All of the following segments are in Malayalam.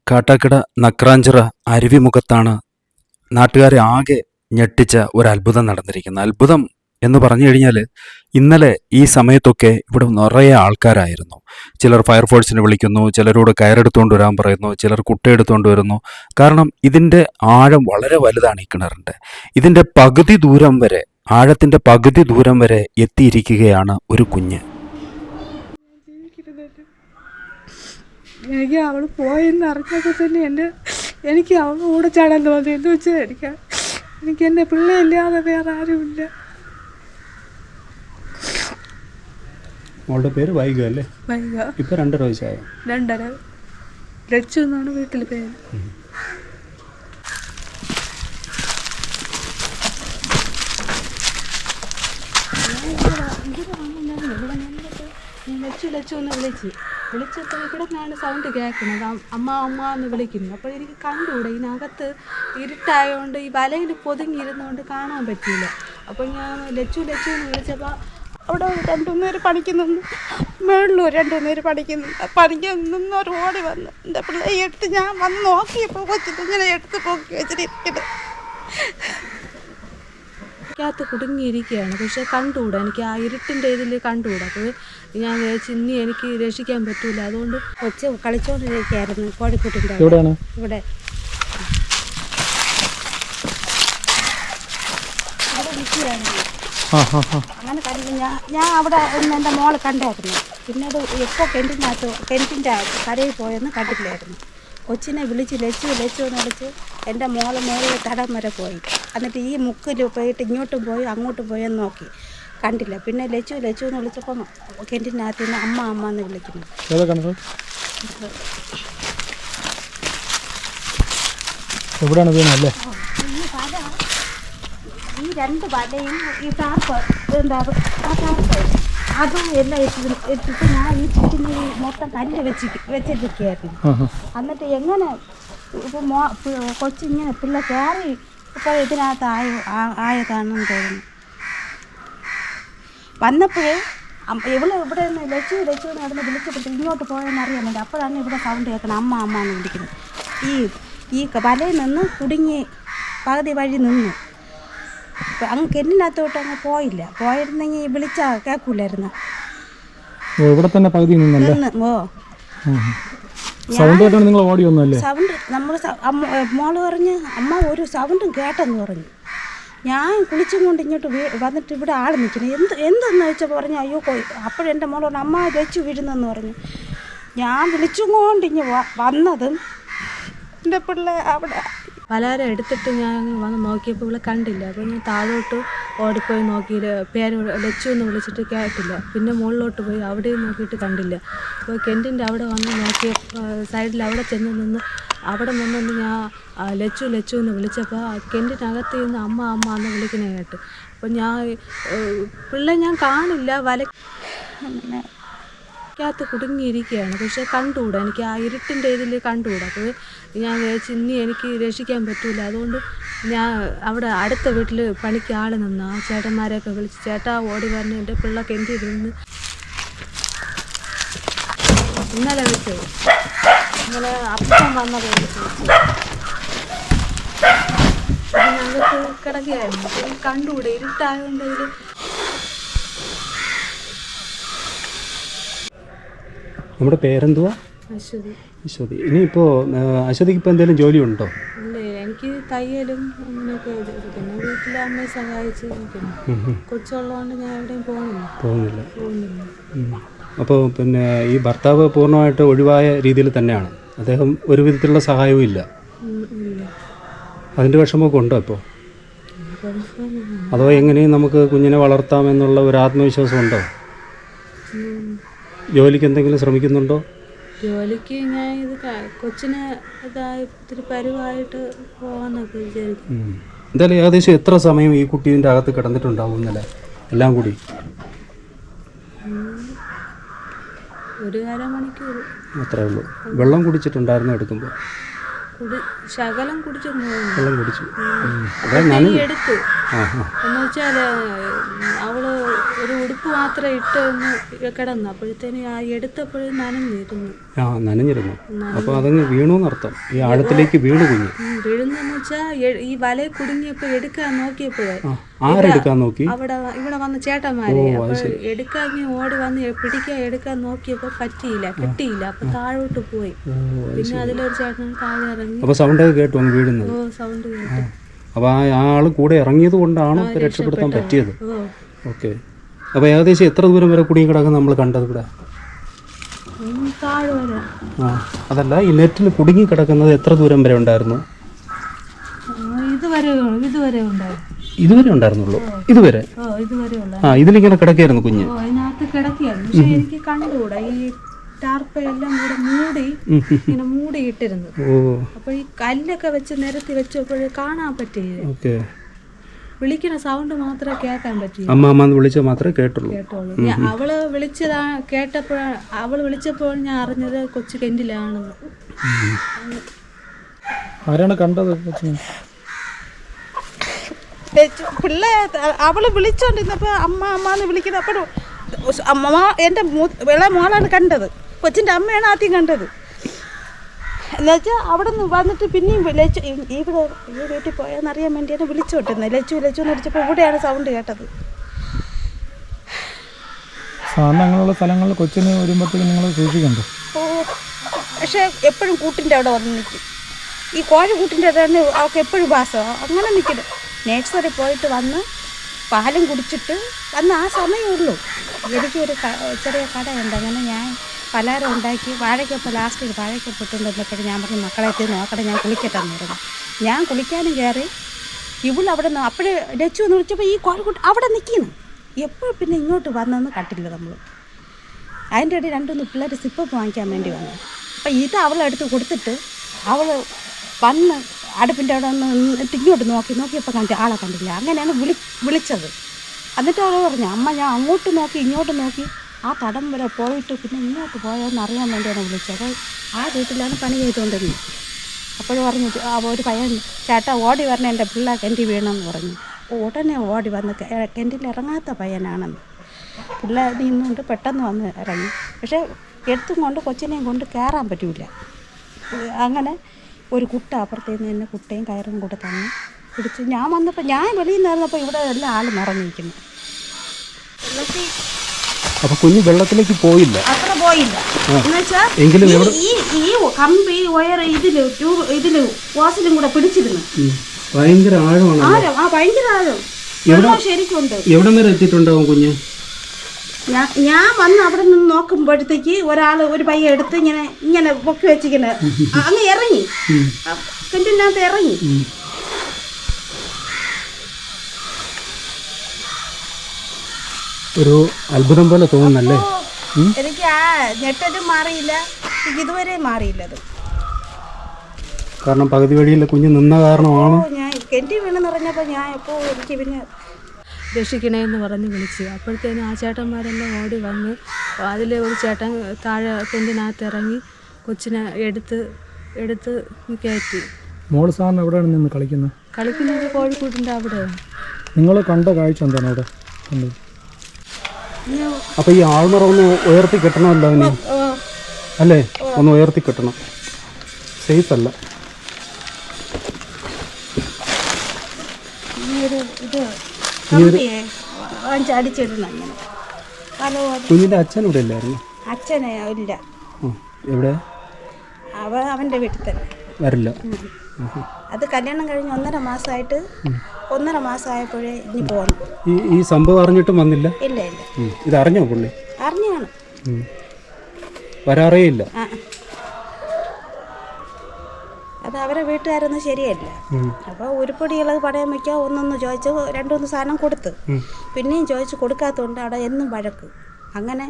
കാട്ടാക്കട നക്രാഞ്ചിറ അരുവിമുഖത്താണ് നാട്ടുകാരെ ആകെ ഞെട്ടിച്ച ഒരു അത്ഭുതം നടന്നിരിക്കുന്നത്. അത്ഭുതം എന്ന് പറഞ്ഞു കഴിഞ്ഞാൽ ഇന്നലെ ഈ സമയത്തൊക്കെ ഇവിടെ നിറയെ ആൾക്കാരായിരുന്നു. ചിലർ ഫയർഫോഴ്സിനെ വിളിക്കുന്നു, ചിലരോട് കയറെടുത്തുകൊണ്ട് വരാൻ പറയുന്നു, ചിലർ കുട്ടയെടുത്തുകൊണ്ട് വരുന്നു. കാരണം ഇതിൻ്റെ ആഴം വളരെ വലുതാണ്. ഈ കിണറിൻ്റെ ഇതിൻ്റെ പകുതി ദൂരം വരെ, ആഴത്തിൻ്റെ പകുതി ദൂരം വരെ എത്തിയിരിക്കുകയാണ് ഒരു കുഞ്ഞ്. എനിക്ക് അവൾ പോയെന്ന് അറിഞ്ഞപ്പോൾ തന്നെ എനിക്ക് അവളുടെ കൂടെ ചാടാൻ തോന്നി. എന്ന് വെച്ചാൽ എനിക്ക് എൻ്റെ പിള്ളയില്ലാതെ വേറെ ആരുമില്ല. അവളുടെ പേര് വൈഗ അല്ലേ? വൈഗ. ഇപ്പം 2.5 വയസ്സായോ? 2.5. ലച്ചു എന്നാണ് വീട്ടിൽ പേര്. ലച്ചു എന്ന് വിളിച്ചപ്പോൾ ഇവിടെ ഞാൻ സൗണ്ട് കേൾക്കുന്നത്, അമ്മ അമ്മ എന്ന് വിളിക്കുന്നു. അപ്പോൾ എനിക്ക് കണ്ടുകൂടെ, ഇതിനകത്ത് ഇരുട്ടായതുകൊണ്ട് ഈ വലയിൽ പൊതുങ്ങിയിരുന്നുകൊണ്ട് കാണാൻ പറ്റിയില്ല. അപ്പോൾ ഞാൻ ലച്ചു എന്ന് വിളിച്ചപ്പോൾ അവിടെ 2 പേര് പണിക്കുന്നുണ്ട്, മേളിലും 2 പേര് പണിക്ക് നിന്നൊരു ഓടി വന്ന് എൻ്റെ പിള്ളേ എടുത്ത് ഞാൻ വന്ന് നോക്കിയപ്പോൾ കൊച്ചിട്ട് ഇങ്ങനെ എടുത്ത് പൊക്കി വെച്ചിരിക്കുന്നത് ത്ത് കുടുങ്ങിയിരിക്കുകയാണ്. പക്ഷേ കണ്ടുകൂടാ, എനിക്ക് ആ ഇരുട്ടിൻ്റെ ഇതിൽ കണ്ടുകൂടാ. അപ്പോൾ ഞാൻ വിചാരിച്ചു ഇനി എനിക്ക് രക്ഷിക്കാൻ പറ്റൂല. അതുകൊണ്ട് കൊച്ച് കളിച്ചോണ്ടിരിക്കുകയായിരുന്നു കോഴിക്കുട്ടിൻ്റെ ഇവിടെ. അങ്ങനെ കണ്ടു ഞാൻ അവിടെ എൻ്റെ മോള് കണ്ടായിരുന്നു. പിന്നെ അത് എപ്പോൾ കിണറ്റിൻ്റെ കരയിൽ പോയെന്ന് കണ്ടില്ലായിരുന്നു. കൊച്ചിനെ വിളിച്ച് ലച്ചു എന്ന് വിളിച്ച് എൻ്റെ മോള് മേളിൽ തടം വരെ പോയി. എന്നിട്ട് ഈ മുക്കിൽ പോയിട്ട് ഇങ്ങോട്ടും പോയി അങ്ങോട്ടും പോയെന്ന് നോക്കി, കണ്ടില്ല. പിന്നെ ലച്ചു എന്ന് വിളിച്ചപ്പം കിണറ്റിനകത്ത് നിന്ന് അമ്മ എന്ന് വിളിക്കുന്നു. ഈ 2 വലയും ഈ ടാർപ്പ് അതും എല്ലാം ഇട്ടിട്ട് ഞാൻ ഈ ചുറ്റിന് മൊത്തം കല്ല് വെച്ചിരിക്കുകയായിരുന്നു. എന്നിട്ട് എങ്ങനെ ഇപ്പോൾ കൊച്ചിങ്ങനെ പിള്ളേ കയറി ഇപ്പോൾ ഇതിനകത്ത് ആയതാണെന്ന് തോന്നുന്നു. വന്നപ്പോഴേ ഇവിടെ നിന്ന് ലച്ചു നടന്ന് വിളിച്ചപ്പോൾ ഇങ്ങോട്ട് പോയെന്ന് അറിയാൻ വേണ്ടി അപ്പോഴാണ് ഇവിടെ സൗണ്ട് കേൾക്കണം, അമ്മ എന്ന് വിളിക്കുന്നത്. ഈ വലയിൽ നിന്ന് കുടുങ്ങി പകുതി വഴി നിന്നു. അങ്ങ് കെന്നിനകത്തോട്ട് അങ്ങ് പോയിരുന്നെങ്കിൽ വിളിച്ചാൽ കേൾക്കൂലായിരുന്നു. ഇവിടെ തന്നെ പകുതി നിന്ന് സൗണ്ട് നമ്മൾ മോള് പറഞ്ഞ് അമ്മ ഒരു സൗണ്ടും കേട്ടെന്ന് പറഞ്ഞു. ഞാൻ കുളിച്ചും കൊണ്ട് ഇങ്ങോട്ട് വന്നിട്ട് ഇവിടെ ആൾ നിൽക്കുന്നു. എന്തെന്ന് വെച്ചാൽ പറഞ്ഞു അയ്യോ അപ്പോഴെൻ്റെ മോള് പറഞ്ഞു അമ്മ വെച്ചു വീഴുന്നെന്ന് പറഞ്ഞു. ഞാൻ വിളിച്ചും കൊണ്ട് ഇങ്ങ് വന്നതും എൻ്റെ പിള്ളേ അവിടെ പലരും എടുത്തിട്ട് ഞാൻ വന്ന് നോക്കിയപ്പോൾ ഇവിടെ കണ്ടില്ല. അപ്പോൾ ഞാൻ താഴോട്ട് ഓടിപ്പോയി നോക്കി, പേര് ലച്ചു എന്ന് വിളിച്ചിട്ട് കേട്ടില്ല. പിന്നെ മുകളിലോട്ട് പോയി അവിടെയും നോക്കിയിട്ട് കണ്ടില്ല. അപ്പോൾ കിണറ്റിൻ്റെ അവിടെ വന്ന് നോക്കിയ സൈഡിൽ അവിടെ ചെന്ന് നിന്ന് ഞാൻ ലച്ചു എന്ന് വിളിച്ചപ്പോൾ കിണറ്റിനകത്ത് നിന്ന് അമ്മ എന്ന് വിളിക്കുന്ന കേട്ട്. അപ്പോൾ പിള്ളേ ഞാൻ കാണില്ല, വലക്കകത്ത് കുടുങ്ങിയിരിക്കുകയാണ്. പക്ഷേ കണ്ടുകൂടാ, എനിക്ക് ആ ഇരുട്ടിൻ്റെ ഇതിൽ കണ്ടുകൂടാ. അപ്പോൾ ഞാൻ വിചാരിച്ചു ഇനി എനിക്ക് രക്ഷിക്കാൻ പറ്റൂല. അതുകൊണ്ട് ഞാൻ അവിടെ അടുത്ത വീട്ടിൽ പണിക്ക് ആൾ നിന്ന് ആ ചേട്ടന്മാരെയൊക്കെ വിളിച്ച് ചേട്ടാ ഓടി വരണം, എൻ്റെ പിള്ള കിണറ്റിരുന്ന് ഇന്നലെ വിളിച്ചത്. ഇന്നലെ അപ്പം വന്നത് വിളിച്ചു അതിനകത്ത് കിടക്കുകയായിരുന്നു. കണ്ടുകൂടെ, ഇരുട്ടായതുകൊണ്ട് ഇതിൽ. നമ്മുടെ പേരെന്തുവാ? അശ്വതി. ഇനിയിപ്പോൾ അശ്വതിക്ക് ഇപ്പോൾ എന്തെങ്കിലും ജോലി ഉണ്ടോ? ഇല്ലേ, എനിക്ക് തയ്യലും അങ്ങനെയൊക്കെ പിന്നെ വീട്ടിലെ അമ്മയെ സഹായിച്ച് നിൽക്കുന്നു. കൊച്ചുള്ളതുകൊണ്ട് ഞാൻ എവിടെയും പോകുന്നില്ല. അപ്പോൾ പിന്നെ ഈ ഭർത്താവ് പൂർണ്ണമായിട്ട് ഒഴിവായ രീതിയിൽ തന്നെയാണ്, അദ്ദേഹം ഒരു വിധത്തിലുള്ള സഹായവും ഇല്ല. അതിൻ്റെ വിഷമമൊക്കെ ഉണ്ടോ ഇപ്പോൾ? അതോ എങ്ങനെയും നമുക്ക് കുഞ്ഞിനെ വളർത്താമെന്നുള്ള ഒരു ആത്മവിശ്വാസം ഉണ്ടോ? ജോലിക്ക് എന്തെങ്കിലും ശ്രമിക്കുന്നുണ്ടോ? ജോലിക്ക് ഞാൻ കൊച്ചിനെ ഇത്തിരി പരുവായിട്ട് പോകാന്നൊക്കെ വിചാരിക്കും. എന്തായാലും ഏകദേശം എത്ര സമയം ഈ കുട്ടീൻ്റെ അകത്ത് കിടന്നിട്ടുണ്ടാവും ഇന്നലെ എല്ലാം കൂടി? ഒരു 1/2 മണിക്കൂർ. അത്രേ ഉള്ളൂ. വെള്ളം കുടിച്ചിട്ടുണ്ടായിരുന്നു എടുക്കുമ്പോൾ? ശകലം കുടിച്ചെന്ന് തോന്നുന്നു. വെള്ളം കുടിച്ചു. അപ്പോഴത്തേനും എടുത്തു. എന്ന് വെച്ചാൽ അവള് ഒരു ഉടുപ്പ് മാത്രം ഇട്ടെന്ന് കിടന്നു. അപ്പോഴത്തേനും ആ എടുത്തപ്പോഴും നനഞ്ഞിരുന്നു. നനഞ്ഞിരുന്നു. അപ്പോൾ അതങ്ങ് വീണു എന്നർത്ഥം. ഈ ആഴത്തിലേക്ക് വീണു കുഞ്ഞ്. വീഴുന്നെന്ന് വെച്ചാൽ ഈ വലയിൽ കുടുങ്ങിയപ്പോൾ എടുക്കാൻ നോക്കിയപ്പോഴേ ആരെടുക്കാൻ നോക്കി? ഇവിടെ വന്ന ചേട്ടന്മാരെ. അപ്പോൾ എടുക്കാൻ ഓടി വന്ന് എടുക്കാൻ നോക്കിയപ്പോൾ പറ്റിയില്ല, കിട്ടിയില്ല. അപ്പൊ താഴോട്ട് പോയി. പിന്നെ അതിലൊരു ചേട്ടൻ താഴെ ഇറങ്ങി. അപ്പോൾ സൗണ്ട് കേട്ടു അങ്ങ് വീഴുന്നത്. സൗണ്ട് കേട്ടു. അപ്പോൾ ആ ആള് കൂടെ ഇറങ്ങിയത് കൊണ്ടാണ് രക്ഷപ്പെടുത്താൻ പറ്റിയത്. ഓക്കെ. അപ്പോൾ ഏകദേശം എത്ര ദൂരം വരെ കുടുങ്ങി കിടക്കുന്ന നമ്മൾ കണ്ടത് ഇവിടെ? താഴെ വരെ. അതല്ല, ഈ നെറ്റിൽ കുടുങ്ങി കിടക്കുന്നത് എത്ര ദൂരം വരെ ഉണ്ടായിരുന്നു? ഇതുവരെ ഉണ്ടായിരുന്നു. ഇതുവരെ ഉണ്ടായിരുന്നുള്ളൂ? ഇതുവരെ ഇതിലിങ്ങനെ കിടക്കായിരുന്നു കുഞ്ഞ്? അതിനകത്ത് കിടക്കുകയായിരുന്നു. പക്ഷെ എനിക്ക് കണ്ടുകൂടാ. ഈ ടാർപ്പെല്ലാം കൂടെ ഇങ്ങനെ മൂടിയിട്ടിരുന്നു. അപ്പൊ ഈ കല്ലൊക്കെ വെച്ച് നിരത്തി വെച്ചപ്പോൾ കാണാൻ പറ്റിയില്ല. വിളിക്കുന്ന സൗണ്ട് മാത്രമേ കേൾക്കാൻ പറ്റില്ല. അമ്മ വിളിച്ച മാത്രമേ കേട്ടുള്ളൂ. അവള് വിളിച്ചപ്പോൾ ഞാൻ അറിഞ്ഞത് കൊച്ചു കെന്റിലാണെന്ന്. ആരാണ് കണ്ടത്? പിള്ളേ അവള് വിളിച്ചോണ്ടിരുന്നപ്പോ അമ്മ എന്ന് വിളിക്കുന്നത്. അപ്പോഴും അമ്മ എൻ്റെ ഇളയ മോളാണ് കണ്ടത്. കൊച്ചിൻ്റെ അമ്മയാണ് ആദ്യം കണ്ടത്. എന്നുവെച്ചാൽ അവിടെ നിന്ന് വന്നിട്ട് പിന്നെയും ലച്ചു ഇവിടെ ഈ വീട്ടിൽ പോയാന്നറിയാൻ വേണ്ടിയാണ് വിളിച്ചോട്ടിരുന്നത്. ലച്ചു എന്ന് വിളിച്ചപ്പോൾ ഇവിടെയാണ് സൗണ്ട് കേട്ടത്. സാധാരണ അങ്ങനെയുള്ള സ്ഥലങ്ങളിൽ കൊച്ചിന് വരുമ്പോഴത്തേക്കും നിങ്ങൾ സൂക്ഷിക്കണ്ടോ? പക്ഷേ എപ്പോഴും കൂട്ടിൻ്റെ അവിടെ വന്ന് നിൽക്കും. ഈ കോഴിക്കൂട്ടിൻ്റെ തന്നെ അവൾക്ക് എപ്പോഴും വാസമാണ്. അങ്ങനെ നിൽക്കില്ല. നേഴ്സറി പോയിട്ട് വന്ന് പാലും കുടിച്ചിട്ട് വന്ന് ആ സമയമുള്ളൂ. എനിക്കൊരു ചെറിയ കടയുണ്ട്. അങ്ങനെ ഞാൻ പലഹാരം ഉണ്ടാക്കി വാഴയ്ക്കൊപ്പം ലാസ്റ്റ് വാഴയ്ക്കൊപ്പം ഇട്ടുകൊണ്ടിരുന്നപ്പോഴും ഞാൻ പറഞ്ഞു മക്കളെ എത്തി നോക്കട്ടെ, ഞാൻ കുളിക്കട്ടെന്ന് പറഞ്ഞു. ഞാൻ കുളിക്കാനും കയറി. അവിടെ നിന്ന് അപ്പോഴേ ലച്ചു എന്ന് വിളിച്ചപ്പോൾ ഈ കോഴിക്കുട്ടി അവിടെ നിൽക്കുന്നു. എപ്പോഴും പിന്നെ ഇങ്ങോട്ട് വന്നെന്ന് കണ്ടില്ല നമ്മൾ. അതിൻ്റെ ഇടയിൽ 2-3 പിള്ളേർ സിപ്പപ്പ് വാങ്ങിക്കാൻ വേണ്ടി വന്നു. അപ്പം ഇത് അവളെടുത്ത് കൊടുത്തിട്ട് അവൾ വന്ന് അടുപ്പിൻ്റെ അവിടെ നിന്ന് ഇങ്ങോട്ട് നോക്കിയപ്പോൾ ആളെ കണ്ടില്ല. അങ്ങനെയാണ് വിളിച്ചത്. എന്നിട്ട് അവൾ പറഞ്ഞു അമ്മ ഞാൻ അങ്ങോട്ട് നോക്കി ഇങ്ങോട്ട് നോക്കി ആ തടം വരെ പോയിട്ട് പിന്നെ ഇങ്ങോട്ട് പോയോന്ന് അറിയാൻ വേണ്ടിയാണ് വിളിച്ചത്. ആ വീട്ടിലാണ് പണി ചെയ്തുകൊണ്ടിരുന്നത്. അപ്പോഴും പറഞ്ഞു ഒരു പയ്യൻ ചേട്ടാ ഓടി വരണേ എൻ്റെ പിള്ള കിണറ്റി വീണമെന്ന് പറഞ്ഞു. ഉടനെ ഓടി വന്ന് കിണറ്റിൽ ഇറങ്ങാത്ത പയ്യനാണെന്ന്. പിള്ള നിന്നുകൊണ്ട് പെട്ടെന്ന് വന്ന് ഇറങ്ങി. പക്ഷേ എടുത്തും കൊണ്ട് കൊച്ചിനെയും കൊണ്ട് കയറാൻ പറ്റില്ല. അങ്ങനെ ഒരു കുട്ട അപ്പുറത്ത് നിന്ന് എന്നെ കുട്ടയും കയറും കൂടെ തന്നെ പിടിച്ച് ഞാൻ വന്നപ്പോൾ ഞാൻ വെളിയിൽ നിന്നിരുന്നപ്പോൾ ഇവിടെ എല്ലാ ആൾ നിറഞ്ഞിരിക്കുന്നു. അപ്പോൾ കുഞ്ഞ് വെള്ളത്തിലേക്ക് പോയില്ല. അത്ര പോയില്ല. എന്നുവെച്ചാൽ ഈ കമ്പി വയർ ഇതില് വാസിലും കൂടെ പിടിച്ചിരുന്നു. ഭയങ്കര ആഴമാണ്. ഭയങ്കര ആഴം ശരിക്കുണ്ട്. എവിടെ വരെ എത്തിയിട്ടുണ്ടാവും കുഞ്ഞ്? ഞാൻ വന്ന് അവിടെ നിന്ന് നോക്കുമ്പോഴത്തേക്ക് ഒരു പയ്യ എടുത്ത് ഇങ്ങനെ പൊക്കി വെച്ചിങ്ങനെ അങ്ങ് ഇറങ്ങി കിണറ്റിനകത്ത് ഇറങ്ങി. ഒരു അത്ഭുതം പോലെ തോന്നുന്നല്ലേ? എനിക്ക് ആ ഞെട്ടലും മാറിയില്ല, ഇതുവരെ മാറിയില്ലത്. കാരണം പകുതി വഴിയിൽ കുഞ്ഞ് നിന്ന കാരണമാണ്. ഞാൻ കിണറ്റി വീണെന്ന് പറഞ്ഞപ്പോൾ ഞാൻ എപ്പോൾ എനിക്ക് പിന്നെ രക്ഷിക്കണേന്ന് പറഞ്ഞ് വിളിച്ചു. അപ്പോഴത്തേനും ആ ചേട്ടന്മാരെല്ലാം ഓടി വന്ന് അതിൽ ഒരു ചേട്ടൻ താഴെ കിണറ്റിനകത്ത് ഇറങ്ങി കൊച്ചിനെ എടുത്ത് കയറ്റി. മോള് സാറിന് എവിടെയാണ് നിന്ന് കളിക്കുന്നത്? കോഴിക്കോട്ടിൻ്റെ അവിടെ. നിങ്ങൾ കണ്ട കാഴ്ച എന്താണ് അവിടെ കണ്ടത്? അപ്പോൾ ഈ ആൾമറ ഒന്ന് ഉയർത്തി കെട്ടണമല്ലോ അവന്, അല്ലേ? ഒന്ന് ഉയർത്തി കെട്ടണം, സേഫ് അല്ല. കുഞ്ഞിന്റെ അച്ഛൻ ഇവിടെ ഇല്ലായിരുന്നു? അച്ഛനെ ഇല്ല. എവിടെ? അവന്റെ വീട്ടിൽ തന്നെ. വരില്ല. അത് കല്യാണം കഴിഞ്ഞ് 1.5 മാസമായിട്ട് 1.5 മാസമായപ്പോഴേ ഇനി പോകണം. ഈ സംഭവം അറിഞ്ഞിട്ടും വന്നില്ല? ഇല്ല. ഇത് അറിഞ്ഞോ പുള്ളി? അറിഞ്ഞാണ്. വരാറേ ഇല്ല. അത് അവരെ വീട്ടുകാരൊന്നും ശരിയല്ല. അപ്പോൾ ഉരുപ്പടിയുള്ളത് പടയം വയ്ക്കുക ഒന്നൊന്ന് ചോദിച്ച് 2-3 സാധനം കൊടുത്ത് പിന്നെയും ചോദിച്ച് കൊടുക്കാത്തതുകൊണ്ട് അവിടെ എന്നും വഴക്ക്. അങ്ങനെ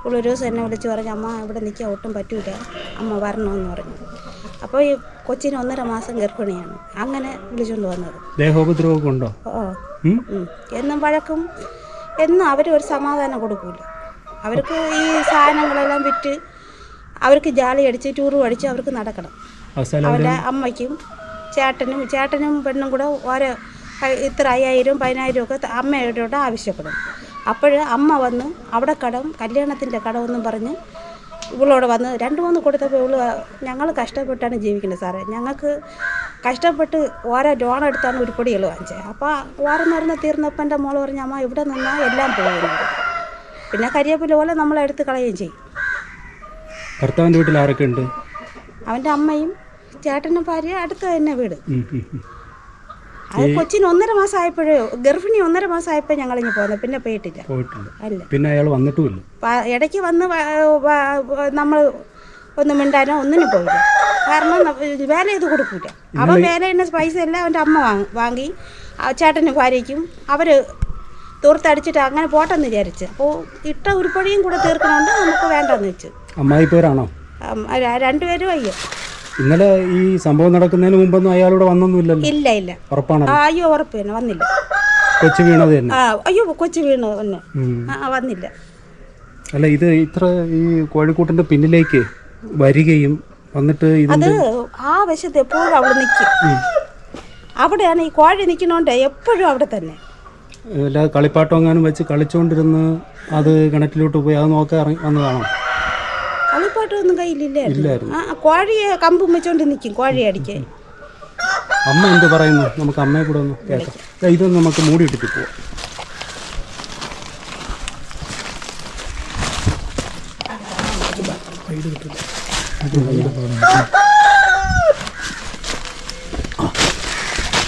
ഒരു ദിവസം എന്നെ വിളിച്ച് പറഞ്ഞു അമ്മ ഇവിടെ നിൽക്കാൻ ഒട്ടും പറ്റൂല, അമ്മ വരണമെന്ന് പറഞ്ഞു. അപ്പോൾ ഈ കൊച്ചിന് 1.5 മാസം ഗർഭിണിയാണ്. അങ്ങനെ വിളിച്ചുകൊണ്ട് വന്നത്. ദേഹോപദ്രവമൊക്കെ ഉണ്ടോ? എന്നും വഴക്കും. എന്നും അവർ ഒരു സമാധാനം കൊടുക്കൂല. അവർക്ക് ഈ സാധനങ്ങളെല്ലാം വിറ്റ് അവർക്ക് ജാലി അടിച്ച് ടൂറും അടിച്ച് അവർക്ക് നടക്കണം. അവൻ്റെ അമ്മയ്ക്കും ചേട്ടനും പെണ്ണും കൂടെ ഓരോ ഇത്ര 5000 10,000 ഒക്കെ അമ്മയോട് ആവശ്യപ്പെടും. അപ്പോൾ അമ്മ വന്ന് അവിടെ കല്യാണത്തിൻ്റെ കടമെന്നും പറഞ്ഞ് ഇവളോട് വന്ന് 2-3 കൊടുത്തപ്പോൾ ഇവള് ഞങ്ങൾ കഷ്ടപ്പെട്ടാണ് ജീവിക്കുന്നത് സാറേ, ഞങ്ങൾക്ക് കഷ്ടപ്പെട്ട് ഓരോ ലോൺ എടുത്താണ് ഉരുപ്പടികൾ വാങ്ങിച്ചത്. അപ്പോൾ ഓരോന്നോരോന്ന് തീർന്നപ്പോൾ എൻ്റെ മോള് പറഞ്ഞു അമ്മ ഇവിടെ നിന്നാൽ എല്ലാം പോകുന്നുണ്ട്, പിന്നെ കരിയേപ്പില പോലെ നമ്മളെടുത്ത് കളയുകയും ചെയ്യും. ഭർത്താവിൻ്റെ വീട്ടിൽ ആരൊക്കെ ഉണ്ട്? അവൻ്റെ അമ്മയും ചേട്ടനും ഭാര്യ അടുത്ത് തന്നെ വീട്. അത് കൊച്ചിന് 1.5 മാസം ആയപ്പോഴേ ഗർഭിണി 1.5 മാസം ആയപ്പോൾ ഞങ്ങളിങ്ങ് പോകുന്നത്, പിന്നെ പോയിട്ടില്ല. അല്ല, പിന്നെ അയാൾ വന്നിട്ടുമില്ല. ഇടയ്ക്ക് വന്ന് നമ്മൾ ഒന്ന് മിണ്ടാനോ ഒന്നിനും പോയില്ല. കാരണം വേല ചെയ്ത് കൊടുക്കൂല. അവൻ വേല ചെയ്യുന്ന പൈസ എല്ലാം അവൻ്റെ അമ്മ വാങ്ങി ചേട്ടനും ഭാര്യയ്ക്കും അവർ തൂർത്തടിച്ചിട്ട് അങ്ങനെ പോട്ടെന്ന് വിചാരിച്ച്. അപ്പോൾ ഇട്ട ഉരുപ്പടിയും കൂടെ തീർക്കണോണ്ട് നമുക്ക് വേണ്ടെന്ന് വെച്ച്. അമ്മായി പേരാണോ? 2 പേരും അയ്യോ. ഇന്നലെ ഈ സംഭവം നടക്കുന്നതിന് മുമ്പൊന്നും അയാളോട് വന്നൊന്നുമില്ലല്ലോ? ഇല്ല. ഉറപ്പാണോ? അയ്യോ ഉറപ്പ് തന്നെ വന്നില്ല. കൊച്ചു വീണത് തന്നെ? അയ്യോ കൊച്ചു വീണത് തന്നെ വന്നില്ല. അല്ല, ഇത് ഇത്ര ഈ കോഴിക്കൂട്ടിന്റെ പിന്നിലേക്ക് വരികയും വന്നിട്ട് അത് ആ വശത്ത് എപ്പോഴും അവിടെ നിൽക്കും. അവിടെയാണ് ഈ കോഴി നിൽക്കണോണ്ട് എപ്പോഴും അവിടെ തന്നെ. എല്ലാ കളിപ്പാട്ടം എങ്ങാനും വെച്ച് കളിച്ചോണ്ടിരുന്ന് അത് കിണറ്റിലോട്ട് പോയി അത് നോക്കാൻ വന്നതാണോ? കളിപ്പാട്ടമൊന്നും കയ്യിലില്ലായിരുന്നു. കോഴിയെ കമ്പും വെച്ചോണ്ട് നിൽക്കും കോഴി അടിക്കാൻ. അമ്മ എന്ത് പറയുന്നു? നമുക്ക് അമ്മയെ കൂടെ ഒന്ന് കേൾക്കാം. ഇതൊന്ന് നമുക്ക് മൂടിയിട്ടിട്ട് പോവാം.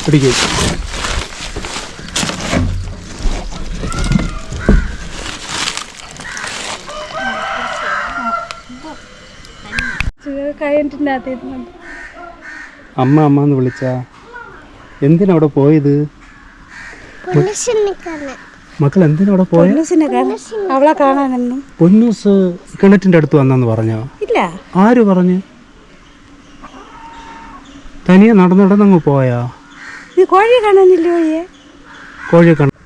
പിടിക്കും. അമ്മ എന്ന് വിളിച്ചാ എന്തിനവിടെ പോയത്? മക്കൾ എന്തിനവിടെ പോയ? അവളെ കാണാനൊന്നും. പൊന്നൂസ് കിണറ്റിന്റെ അടുത്ത് വന്നെന്ന് പറഞ്ഞോ? ഇല്ല. ആര് പറഞ്ഞു? തനിയെ നടന്നങ്ങ് പോയാ? കോഴിയെ കാണാനില്ലേ? കോഴിയെ കാണാൻ.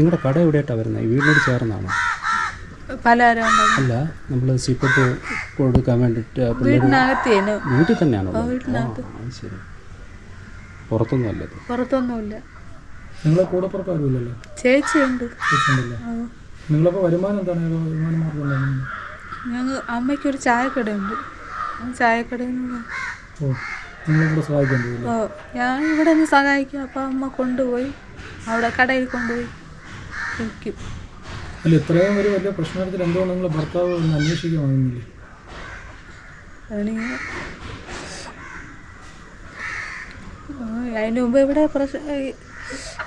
നിങ്ങളുടെ കട എവിടെയായിട്ടാ വരുന്നത്? വീടിനോട് ചേർന്നാണോ? അല്ല, നമ്മൾ സിപ്പപ്പ് കൊടുക്കാൻ വേണ്ടിട്ട് വീട്ടിൽ തന്നെയാണോ? ശരി, പുറത്തൊന്നുമില്ല. നിങ്ങളെ കൂടെ പുറത്താരുമില്ലല്ലോ? ചേച്ചിയുണ്ട്. നിങ്ങളപ്പോൾ വരുമാനം എന്താണ്? ഞങ്ങൾ അമ്മയ്ക്കൊരു ചായക്കടയുണ്ട്. ചായക്കടയിൽ നിന്ന് ഞാൻ ഇവിടെ നിന്ന് സഹായിക്കും. അപ്പം അമ്മ കൊണ്ടുപോയി അവിടെ കടയിൽ കൊണ്ടുപോയി വിൽക്കും. അല്ല, ഇത്രയും ഒരു വലിയ പ്രശ്നത്തിൽ എന്തുകൊണ്ട് നിങ്ങൾ ഭർത്താവ് ഒന്ന് അന്വേഷിക്കാൻ വന്നില്ലേ? അതിന് മുമ്പ് ഇവിടെ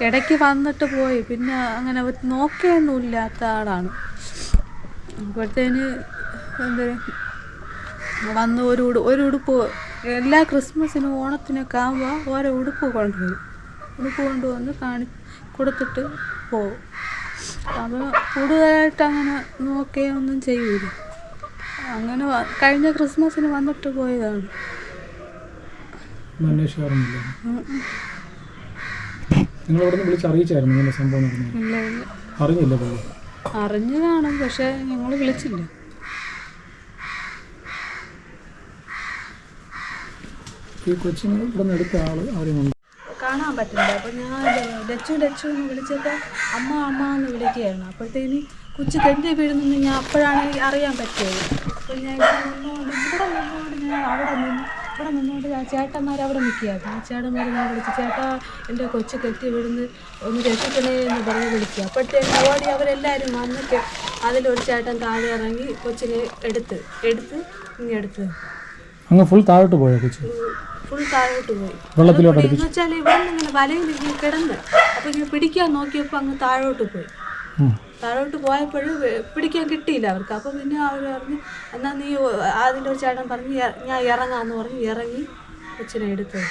ഇടയ്ക്ക് വന്നിട്ട് പോയി, പിന്നെ അങ്ങനെ നോക്കിയൊന്നുമില്ലാത്ത ആളാണ്. അപ്പോഴത്തേന് എന്താ വന്ന് ഒരു ഉടുപ്പ് എല്ലാ ക്രിസ്മസിനും ഓണത്തിനൊക്കെ ആകുമ്പോൾ ഓരോ ഉടുപ്പ് കൊണ്ടുവന്ന് കൊടുത്തിട്ട് പോകും. അപ്പോൾ കൂടുതലായിട്ട് അങ്ങനെ നോക്കുകയൊന്നും ചെയ്യൂല. അങ്ങനെ കഴിഞ്ഞ ക്രിസ്മസിന് വന്നിട്ട് പോയതാണ്. അറിഞ്ഞു കാണും, പക്ഷെ ഞങ്ങൾ വിളിച്ചില്ല. ഈ കൊച്ചിനെ ഇവിടെ നിന്ന് എടുത്ത ആള് ആരും കാണാൻ പറ്റില്ല. അപ്പോൾ ഞാൻ ഡച്ചു എന്ന് വിളിച്ചപ്പോൾ അമ്മ എന്ന് വിളിക്കുകയായിരുന്നു. അപ്പോഴത്തേന് കൊച്ചു തെണ്ടി വീഴുന്നെന്ന് ഞാൻ അപ്പോഴാണ് അറിയാൻ പറ്റിയത്. അപ്പോൾ ഞാൻ ഇവിടെ നിന്നുകൊണ്ട് ചേട്ടന്മാർ അവിടെ നിൽക്കുകയായിരുന്നു. ചേട്ടന്മാർ ഞാൻ വിളിച്ചു, ചേട്ടാ എൻ്റെ കൊച്ചു കെട്ടി വീഴുന്ന് ഒന്ന് രക്ഷിക്കണേ എന്ന് പറഞ്ഞ് വിളിക്കുക. അപ്പോഴത്തേന് ഓടി അവരെല്ലാവരും വന്നിട്ട് അതിലൊരു ചേട്ടൻ താഴെ ഇറങ്ങി കൊച്ചിനെ എടുത്ത് അങ്ങ് ഫുൾ താഴോട്ട് പോയോ? കൊച്ചു ഫുൾ താഴോട്ട് പോയി. വെള്ളത്തിലോട്ട് വെച്ചാൽ ഇവിടെ ഇങ്ങനെ വലയിൽ ഇങ്ങനെ കിടന്ന് അപ്പോൾ ഇങ്ങനെ പിടിക്കാൻ നോക്കിയപ്പോൾ അങ്ങ് താഴോട്ട് പോയി. താഴോട്ട് പോയപ്പോഴും പിടിക്കാൻ കിട്ടിയില്ല അവർക്ക്. അപ്പോൾ പിന്നെ അവർ പറഞ്ഞു എന്നാൽ നീ അതിൻ്റെ ഒരു ചേട്ടൻ പറഞ്ഞു ഞാൻ ഇറങ്ങാമെന്ന് പറഞ്ഞ് ഇറങ്ങി കൊച്ചിനെ എടുത്തത്.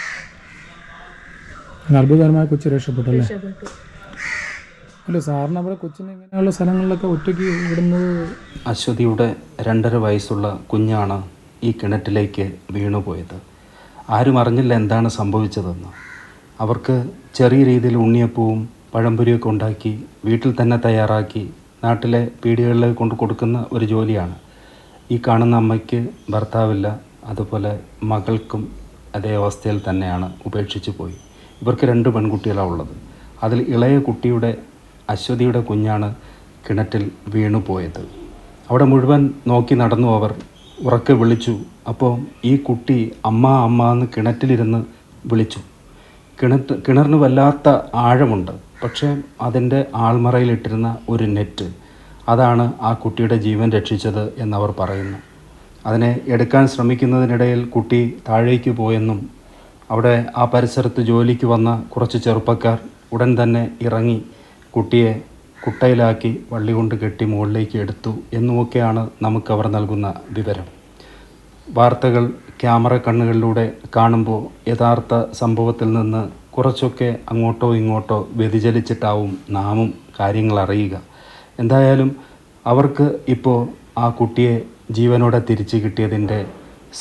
അത്ഭുതകരമായ കൊച്ചു രക്ഷപ്പെട്ടു. അല്ല, സാറിന് അവിടെ കൊച്ചിനെ ഇങ്ങനെയുള്ള സ്ഥലങ്ങളിലൊക്കെ ഒറ്റയ്ക്ക് വിടുന്നത്? അശ്വതിയുടെ 2.5 വയസ്സുള്ള കുഞ്ഞാണ് ഈ കിണറ്റിലേക്ക് വീണുപോയത്. ആരും അറിഞ്ഞില്ല എന്താണ് സംഭവിച്ചതെന്ന്. അവർക്ക് ചെറിയ രീതിയിൽ ഉണ്ണിയപ്പവും പഴംപൊരിയൊക്കെ ഉണ്ടാക്കി വീട്ടിൽ തന്നെ തയ്യാറാക്കി നാട്ടിലെ പീടികകളിൽ കൊണ്ട് കൊടുക്കുന്ന ഒരു ജോലിയാണ്. ഈ കാണുന്ന അമ്മയ്ക്ക് ഭർത്താവില്ല, അതുപോലെ മകൾക്കും അതേ അവസ്ഥയിൽ തന്നെയാണ്, ഉപേക്ഷിച്ച് പോയി. ഇവർക്ക് 2 പെൺകുട്ടികളാണ് ഉള്ളത്. അതിൽ ഇളയ കുട്ടിയുടെ അശ്വതിയുടെ കുഞ്ഞാണ് കിണറ്റിൽ വീണുപോയത്. അവിടെ മുഴുവൻ നോക്കി നടന്നു. അവർ ഉറക്കെ വിളിച്ചു. അപ്പോൾ ഈ കുട്ടി അമ്മ അമ്മ എന്ന് കിണറ്റിലിരുന്ന് വിളിച്ചു. കിണറിന് വല്ലാത്ത ആഴമുണ്ട്. പക്ഷേ അതിൻ്റെ ആൾമറയിലിട്ടിരുന്ന ഒരു നെറ്റ്, അതാണ് ആ കുട്ടിയുടെ ജീവൻ രക്ഷിച്ചത് എന്നവർ പറയുന്നു. അതിനെ എടുക്കാൻ ശ്രമിക്കുന്നതിനിടയിൽ കുട്ടി താഴേക്ക് പോയെന്നും അവിടെ ആ പരിസരത്ത് ജോലിക്ക് വന്ന കുറച്ച് ചെറുപ്പക്കാർ ഉടൻ തന്നെ ഇറങ്ങി കുട്ടിയെ കുട്ടയിലാക്കി വള്ളി കൊണ്ട് കെട്ടി മുകളിലേക്ക് എടുത്തു എന്നുമൊക്കെയാണ് നമുക്കവർ നൽകുന്ന വിവരം. വാർത്തകൾ ക്യാമറ കണ്ണുകളിലൂടെ കാണുമ്പോൾ യഥാർത്ഥ സംഭവത്തിൽ നിന്ന് കുറച്ചൊക്കെ അങ്ങോട്ടോ ഇങ്ങോട്ടോ വ്യതിചലിച്ചിട്ടാവും നാമും കാര്യങ്ങൾ അറിയുക. എന്തായാലും അവർക്ക് ഇപ്പോൾ ആ കുട്ടിയെ ജീവനോടെ തിരിച്ചു കിട്ടിയതിൻ്റെ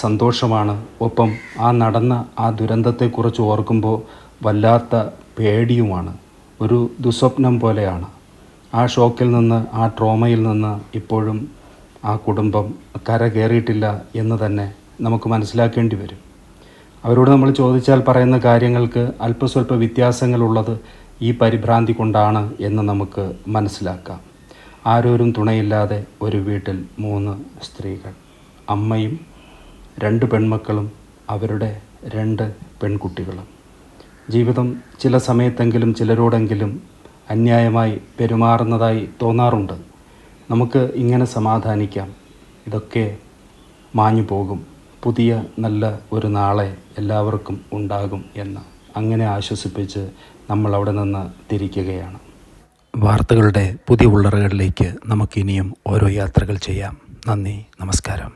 സന്തോഷമാണ്. ഒപ്പം ആ നടന്ന ആ ദുരന്തത്തെക്കുറിച്ച് ഓർക്കുമ്പോൾ വല്ലാത്ത പേടിയുമാണ്. ഒരു ദുസ്വപ്നം പോലെയാണ്. ആ ഷോക്കിൽ നിന്ന്, ആ ട്രോമയിൽ നിന്ന് ഇപ്പോഴും ആ കുടുംബം കരകയറിയിട്ടില്ല എന്ന് തന്നെ നമുക്ക് മനസ്സിലാക്കേണ്ടി വരും. അവരോട് നമ്മൾ ചോദിച്ചാൽ പറയുന്ന കാര്യങ്ങൾക്ക് അല്പസ്വല്പ വ്യത്യാസങ്ങളുള്ളത് ഈ പരിഭ്രാന്തി കൊണ്ടാണ് എന്ന് നമുക്ക് മനസ്സിലാക്കാം. ആരോരും തുണയില്ലാതെ ഒരു വീട്ടിൽ 3 സ്ത്രീകൾ, അമ്മയും 2 പെൺമക്കളും അവരുടെ 2 പെൺകുട്ടികളും. ജീവിതം ചില സമയത്തെങ്കിലും ചിലരോടെങ്കിലും അന്യായമായി പെരുമാറുന്നതായി തോന്നാറുണ്ട്. നമുക്ക് ഇങ്ങനെ സമാധാനിക്കാം, ഇതൊക്കെ മാഞ്ഞു പോകും, പുതിയ നല്ല ഒരു നാളെ എല്ലാവർക്കും ഉണ്ടാകും എന്ന് അങ്ങനെ ആശ്വസിപ്പിച്ച് നമ്മൾ അവിടെ നിന്ന് തിരിക്കുകയാണ്. വാർത്തകളുടെ പുതിയ ഉള്ളറകളിലേക്ക് നമുക്കിനിയും ഓരോ യാത്രകൾ ചെയ്യാം. നന്ദി, നമസ്കാരം.